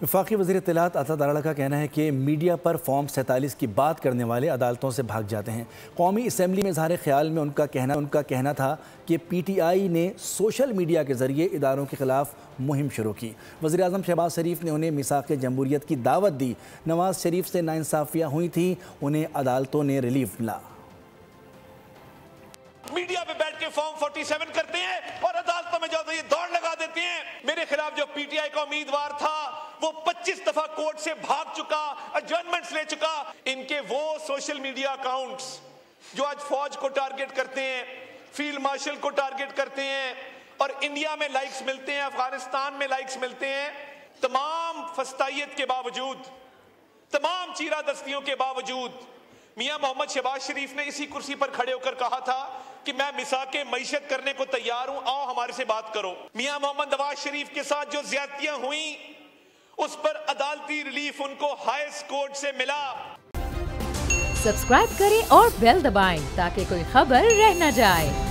वफाकी वज़ीर इत्तलात अता दाराड़ा का कहना है कि मीडिया पर फॉर्म 47 की बात करने वाले अदालतों से भाग जाते हैं। कौमी असम्बली में इज़हार ख्याल में उनका कहना था कि PTI ने सोशल मीडिया के ज़रिए इदारों के ख़िलाफ़ मुहिम शुरू की। वज़ीर आज़म शहबाज शरीफ ने उन्हें मिसाक़ जमहूरियत की दावत दी। नवाज शरीफ से नाइंसाफ़ियाँ हुई थी, उन्हें अदालतों ने रिलीफ मिला। मीडिया पे बैठ के फॉर्म 47 करते हैं और अदालतों में जाते ये दौड़ लगा देते हैं। मेरे खिलाफ जो PTI का उम्मीदवार था वो 25 दफा कोर्ट से भाग चुका, एडजर्नमेंट्स ले चुका। इनके वो सोशल मीडिया अकाउंट्स जो आज फौज को टारगेट करते हैं, फील्ड मार्शल को टारगेट करते हैं और इंडिया में लाइक्स मिलते हैं, अफगानिस्तान में लाइक्स मिलते हैं, तमाम फस्तायत के बावजूद, तमाम चीरादस्तियों के बावजूद मियां मोहम्मद शहबाज शरीफ ने इसी कुर्सी पर खड़े होकर कहा था कि मैं मिसाके मईशत करने को तैयार हूं, आओ हमारे से बात करो। मियां मोहम्मद नवाज शरीफ के साथ जो ज्यादतियां हुई उस पर अदालती रिलीफ उनको हाईएस्ट कोर्ट से मिला। सब्सक्राइब करें और बेल दबाएं ताकि कोई खबर रह न जाए।